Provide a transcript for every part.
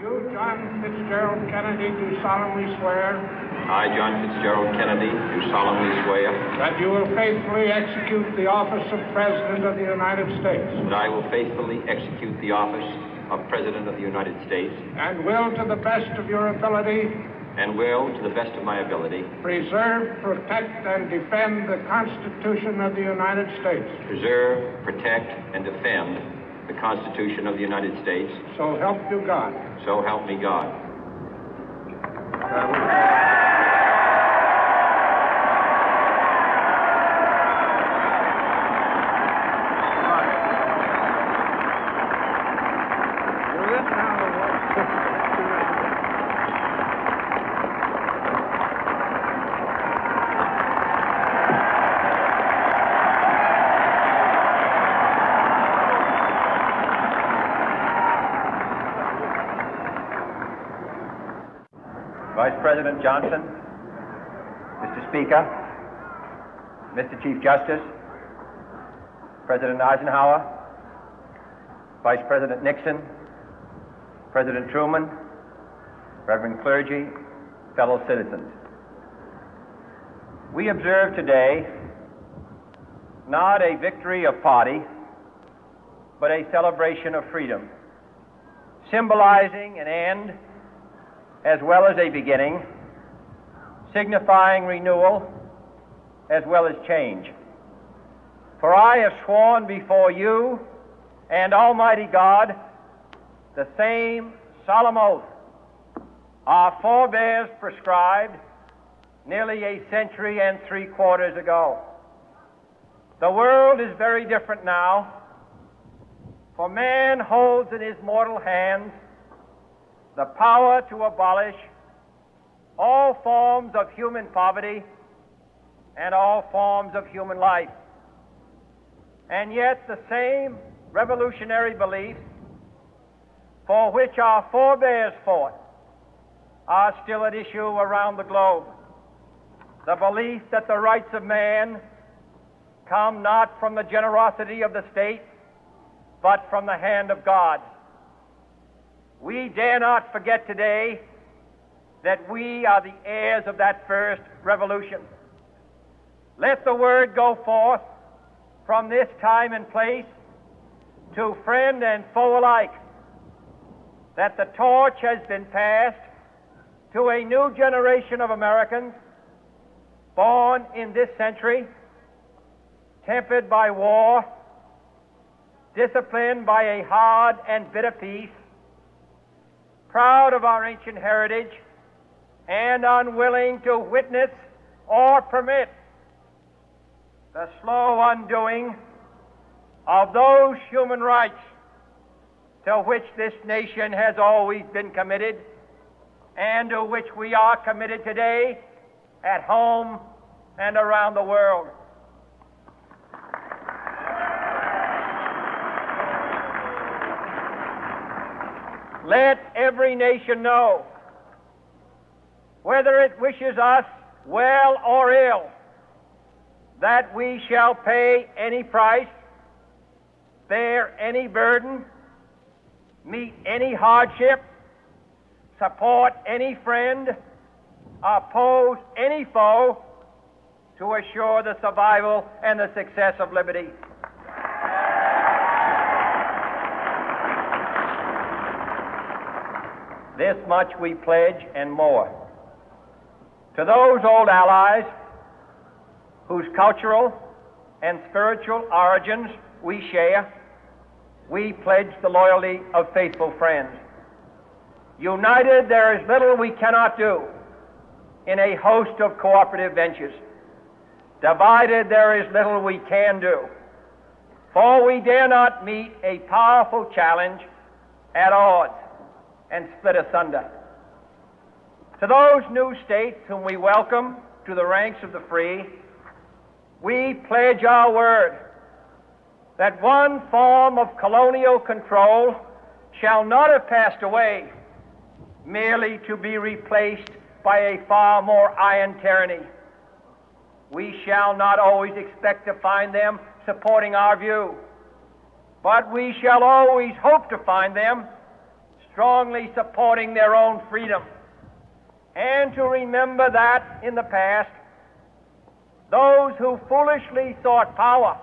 You, John Fitzgerald Kennedy, do solemnly swear. I, John Fitzgerald Kennedy, do solemnly swear. That you will faithfully execute the office of President of the United States. That I will faithfully execute the office of President of the United States. And will, to the best of your ability. And will, to the best of my ability. Preserve, protect, and defend the Constitution of the United States. Preserve, protect, and defend the Constitution of the United States. So help you God. So help me God. Vice President Johnson, Mr. Speaker, Mr. Chief Justice, President Eisenhower, Vice President Nixon, President Truman, Reverend clergy, fellow citizens. We observe today not a victory of party, but a celebration of freedom, symbolizing an end as well as a beginning, signifying renewal as well as change. For I have sworn before you and Almighty God the same solemn oath our forebears prescribed nearly a century and 3/4 ago. The world is very different now, for man holds in his mortal hands the power to abolish all forms of human poverty and all forms of human life. And yet the same revolutionary beliefs for which our forebears fought are still at issue around the globe. The belief that the rights of man come not from the generosity of the state, but from the hand of God. We dare not forget today that we are the heirs of that first revolution. Let the word go forth from this time and place to friend and foe alike that the torch has been passed to a new generation of Americans born in this century, tempered by war, disciplined by a hard and bitter peace, proud of our ancient heritage, and unwilling to witness or permit the slow undoing of those human rights to which this nation has always been committed and to which we are committed today at home and around the world. Let every nation know, whether it wishes us well or ill, that we shall pay any price, bear any burden, meet any hardship, support any friend, oppose any foe to assure the survival and the success of liberty. This much we pledge and more. To those old allies whose cultural and spiritual origins we share, we pledge the loyalty of faithful friends. United, there is little we cannot do in a host of cooperative ventures. Divided, there is little we can do, for we dare not meet a powerful challenge at odds and split asunder. To those new states whom we welcome to the ranks of the free, we pledge our word that one form of colonial control shall not have passed away merely to be replaced by a far more iron tyranny. We shall not always expect to find them supporting our view, but we shall always hope to find them strongly supporting their own freedom, and to remember that in the past, those who foolishly sought power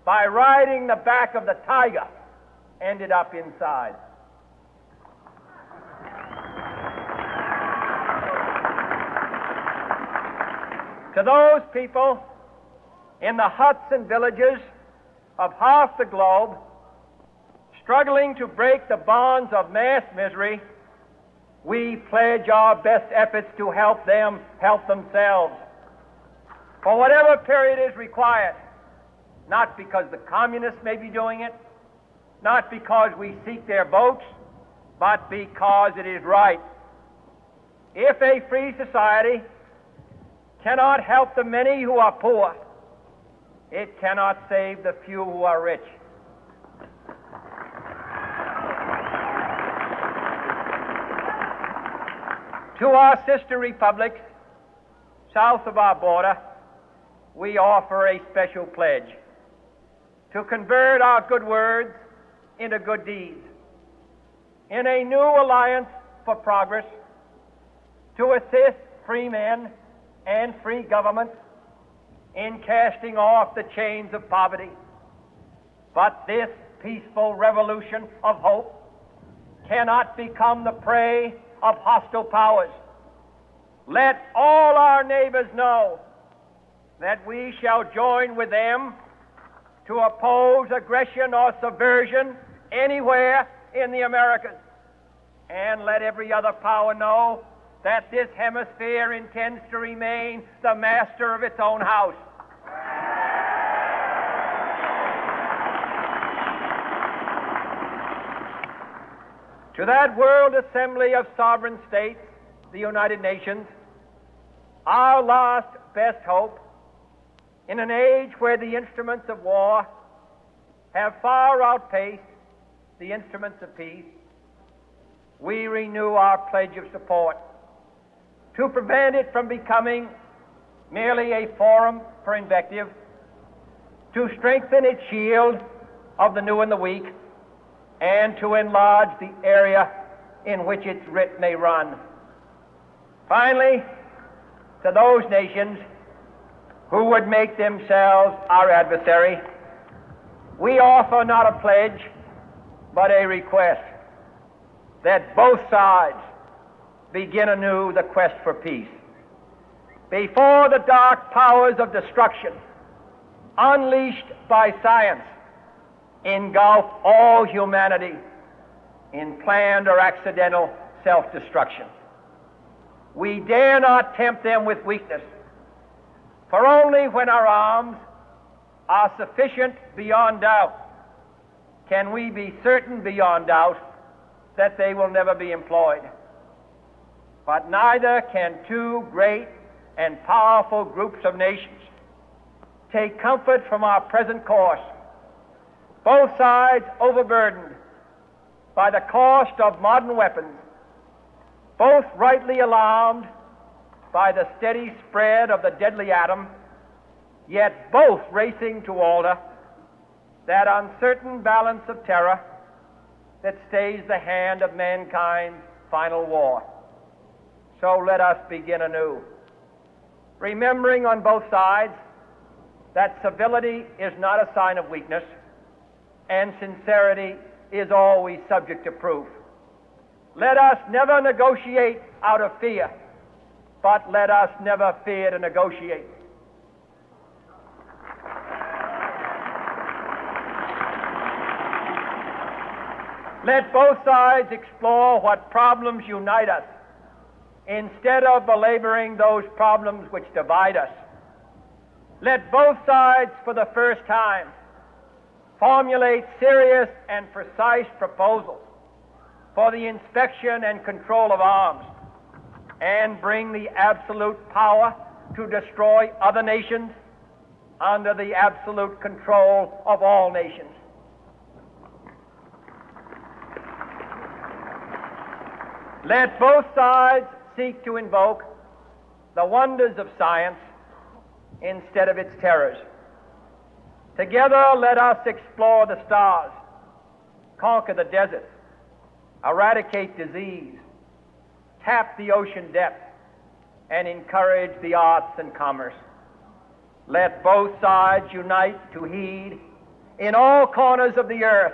by riding the back of the tiger ended up inside. To those people in the huts and villages of half the globe struggling to break the bonds of mass misery, we pledge our best efforts to help them help themselves for whatever period is required, not because the communists may be doing it, not because we seek their votes, but because it is right. If a free society cannot help the many who are poor, it cannot save the few who are rich. To our sister republics south of our border, we offer a special pledge to convert our good words into good deeds, in a new alliance for progress, to assist free men and free governments in casting off the chains of poverty. But this peaceful revolution of hope cannot become the prey of hostile powers. Let all our neighbors know that we shall join with them to oppose aggression or subversion anywhere in the Americas. And let every other power know that this hemisphere intends to remain the master of its own house. To that World Assembly of Sovereign States, the United Nations, our last best hope, in an age where the instruments of war have far outpaced the instruments of peace, we renew our pledge of support to prevent it from becoming merely a forum for invective, to strengthen its shield of the new and the weak, and to enlarge the area in which its writ may run. Finally, to those nations who would make themselves our adversary, we offer not a pledge, but a request that both sides begin anew the quest for peace. Before the dark powers of destruction, unleashed by science, engulf all humanity in planned or accidental self-destruction, we dare not tempt them with weakness, for only when our arms are sufficient beyond doubt can we be certain beyond doubt that they will never be employed. But neither can two great and powerful groups of nations take comfort from our present course, both sides overburdened by the cost of modern weapons, both rightly alarmed by the steady spread of the deadly atom, yet both racing to alter that uncertain balance of terror that stays the hand of mankind's final war. So let us begin anew, remembering on both sides that civility is not a sign of weakness, and sincerity is always subject to proof. Let us never negotiate out of fear, but let us never fear to negotiate. Let both sides explore what problems unite us, instead of belaboring those problems which divide us. Let both sides, for the first time, formulate serious and precise proposals for the inspection and control of arms, and bring the absolute power to destroy other nations under the absolute control of all nations. Let both sides seek to invoke the wonders of science instead of its terrors. Together, let us explore the stars, conquer the deserts, eradicate disease, tap the ocean depths, and encourage the arts and commerce. Let both sides unite to heed in all corners of the earth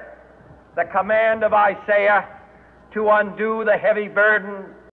the command of Isaiah to undo the heavy burden